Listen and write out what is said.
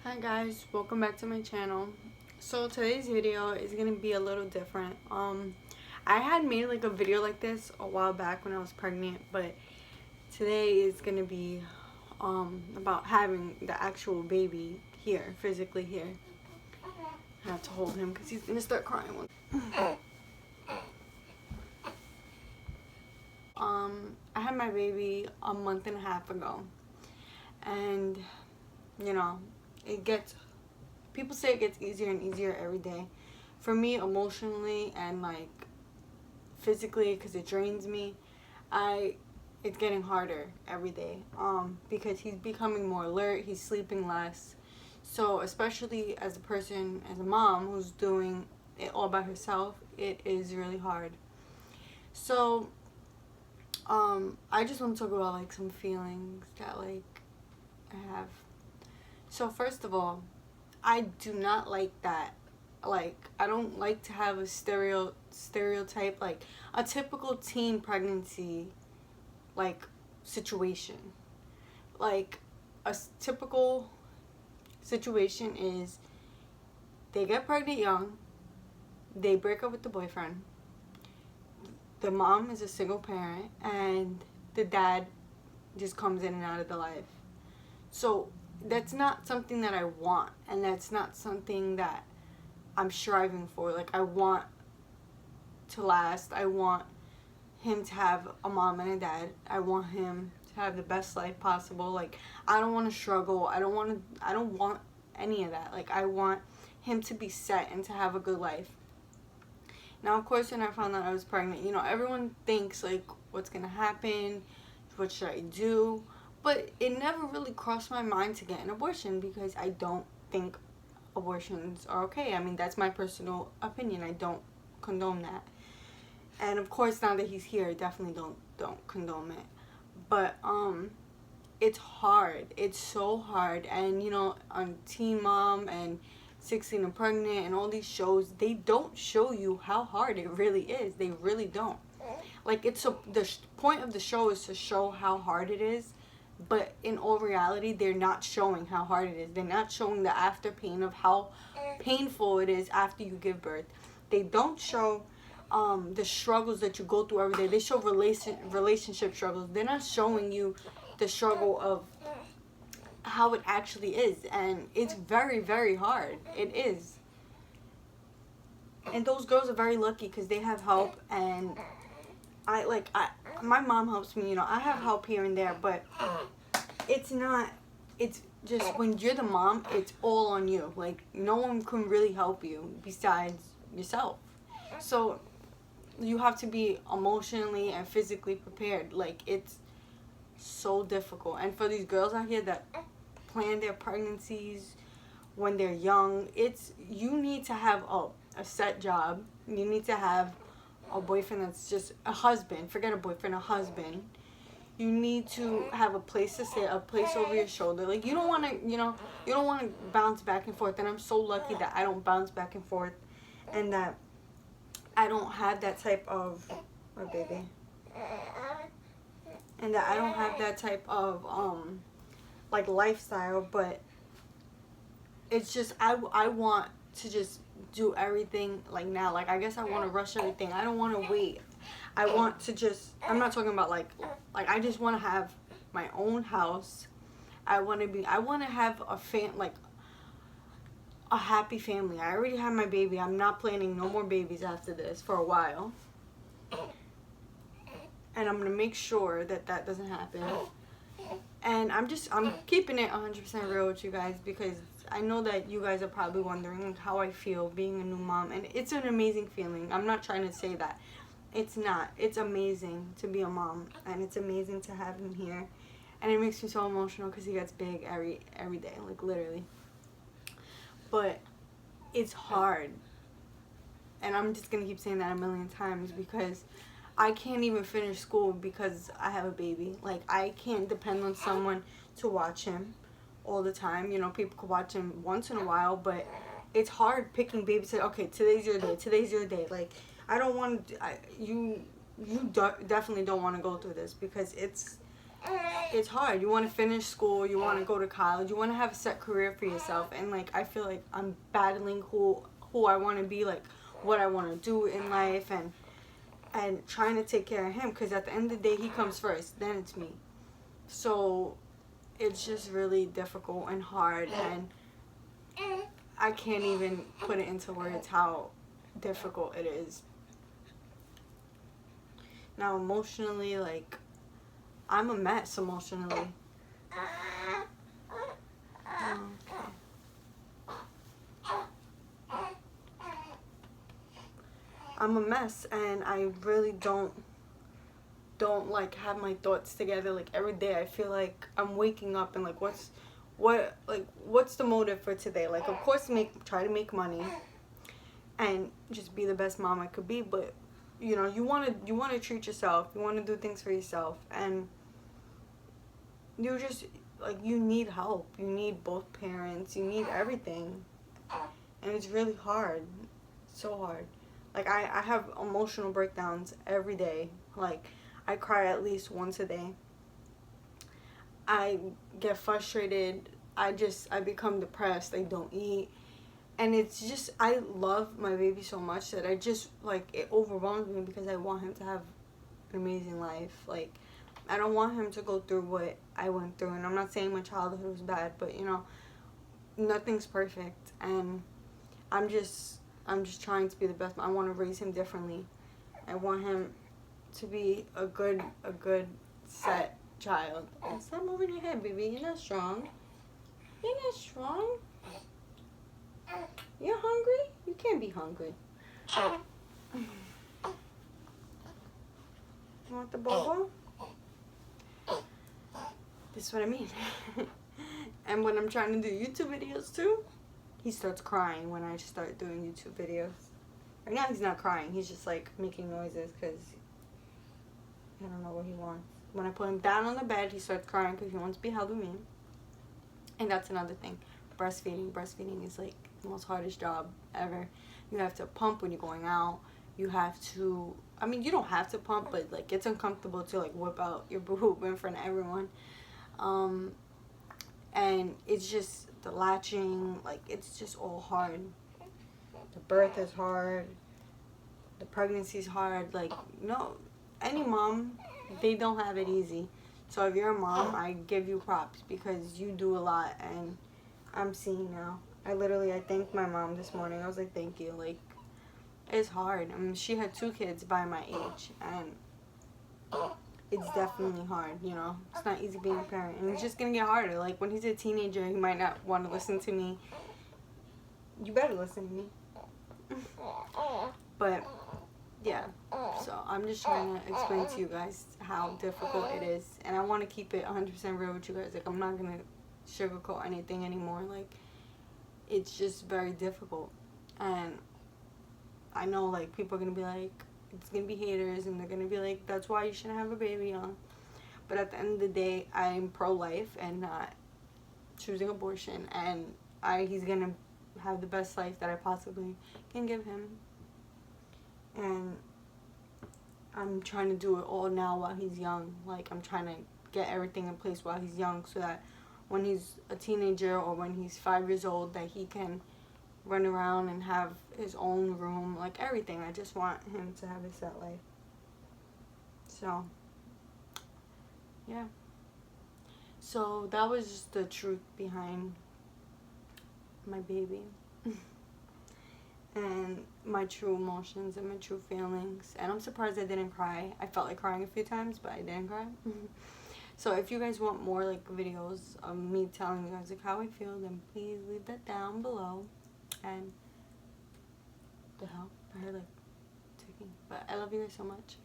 Hi guys, welcome back to my channel. So today's video is gonna be a little different. I had made like a video like this a while back when I was pregnant, but today is gonna be about having the actual baby here, physically here. I have to hold him because he's gonna start crying. I had my baby a month and a half ago, and you know, it gets people say it gets easier and easier every day. For me, emotionally and like physically, because it drains me, it's getting harder every day. Because he's becoming more alert, he's sleeping less. So especially as a person, as a mom who's doing it all by herself, it is really hard. So I just want to talk about like some feelings that like I have. So first of all, I do not like that. Like, I don't like to have a stereotype, like a typical teen pregnancy, like, situation. Like, typical situation is they get pregnant young, they break up with the boyfriend, the mom is a single parent, and the dad just comes in and out of the life. So that's not something that I want, and that's not something that I'm striving for. Like, I want to last. I want him to have a mom and a dad. I want him to have the best life possible. Like, I don't want to struggle. I don't want any of that. Like, I want him to be set and to have a good life. Now, of course, when I found out I was pregnant, everyone thinks, like, what's going to happen? What should I do? But it never really crossed my mind to get an abortion because I don't think abortions are okay. I mean, that's my personal opinion. I don't condone that. And of course, now that he's here, definitely don't condone it. But it's hard. It's so hard. And on Teen Mom and 16 and Pregnant and all these shows, they don't show you how hard it really is. They really don't. Like, the point of the show is to show how hard it is, but in all reality, they're not showing how hard it is. They're not showing the after pain of how painful it is after you give birth. They don't show the struggles that you go through every day. They show relationship struggles. They're not showing you the struggle of how it actually is, and it's very, very hard. It is. And those girls are very lucky because they have help, and my mom helps me. I have help here and there, but it's just when you're the mom, it's all on you. Like, no one can really help you besides yourself. So you have to be emotionally and physically prepared. Like, it's so difficult. And for these girls out here that plan their pregnancies when they're young, you need to have a set job. You need to have a boyfriend that's just a husband. Forget a boyfriend, a husband. You need to have a place to stay, a place over your shoulder. Like, you don't want to bounce back and forth. And I'm so lucky that I don't bounce back and forth, and that I don't have that type of, my baby, and that I don't have that type of like lifestyle. But it's just I want to just do everything like now. Like, I guess I want to rush everything. I don't want to wait. I want to just, I'm not talking about like I just want to have my own house. I want to have a happy family. I already have my baby. I'm not planning no more babies after this for a while. And I'm going to make sure that doesn't happen. And I'm keeping it 100% real with you guys, because I know that you guys are probably wondering how I feel being a new mom. And it's an amazing feeling. I'm not trying to say that it's not. It's amazing to be a mom, and it's amazing to have him here. And it makes me so emotional because he gets big every day, like, literally. But it's hard. And I'm just going to keep saying that a million times, because I can't even finish school because I have a baby. Like, I can't depend on someone to watch him all the time. People could watch him once in a while, but it's hard picking babies. Okay, today's your day. Today's your day. Like, I don't want to. You definitely don't want to go through this, because it's it's hard. You want to finish school, you want to go to college, you want to have a set career for yourself, and like I feel like I'm battling who I want to be, like what I want to do in life, and trying to take care of him, because at the end of the day he comes first, then it's me. So it's just really difficult and hard, and I can't even put it into words how difficult it is. Now emotionally, like I'm a mess emotionally. Okay. I'm a mess, and I really don't like have my thoughts together. Like every day I feel like I'm waking up and like what's the motive for today? Like of course try to make money and just be the best mom I could be, but you know, you want to treat yourself, you want to do things for yourself, and you just like you need help, you need both parents, you need everything, and it's really hard, so hard. Like I have emotional breakdowns every day. Like I cry at least once a day. I get frustrated. I become depressed. I don't eat. And it's just, I love my baby so much that I just, like, it overwhelms me because I want him to have an amazing life. Like, I don't want him to go through what I went through. And I'm not saying my childhood was bad, but, you know, nothing's perfect. And I'm just trying to be the best. I want to raise him differently. I want him to be a good set child. And stop moving your head, baby. You're not strong. You're not strong. You're hungry? You can't be hungry. You want the bobo? This is what I mean. And when I'm trying to do YouTube videos too, he starts crying when I start doing YouTube videos. Right now he's not crying. He's just like making noises because I don't know what he wants. When I put him down on the bed, he starts crying because he wants to be held with me. And that's another thing. Breastfeeding. Breastfeeding is like the most hardest job ever. You have to pump when you're going out. You have to, I mean, you don't have to pump, but like it's uncomfortable to like whip out your boob in front of everyone. And it's just the latching, like it's just all hard. The birth is hard. The pregnancy is hard. Like, no, any mom, they don't have it easy. So if you're a mom, I give you props because you do a lot, and I'm seeing now. I thanked my mom this morning. I was like, thank you. Like, it's hard. I mean, she had 2 kids by my age, and it's definitely hard, you know. It's not easy being a parent, and it's just gonna get harder. Like, when he's a teenager, he might not want to listen to me. You better listen to me. But yeah, so I'm just trying to explain to you guys how difficult it is, and I want to keep it 100% real with you guys. Like, I'm not gonna sugarcoat anything anymore. Like, it's just very difficult, and I know like people are gonna be like, it's gonna be haters, and they're gonna be like, that's why you shouldn't have a baby young. But at the end of the day, I'm pro-life and not choosing abortion, and he's gonna have the best life that I possibly can give him. And I'm trying to do it all now while he's young. Like, I'm trying to get everything in place while he's young so that when he's a teenager or when he's 5 years old, that he can run around and have his own room, like everything. I just want him to have a set life. So, yeah. So that was just the truth behind my baby. And my true emotions and my true feelings. And I'm surprised I didn't cry. I felt like crying a few times, but I didn't cry. So if you guys want more like videos of me telling you guys like how I feel, then please leave that down below. And the hell, I heard like ticking. But I love you guys so much.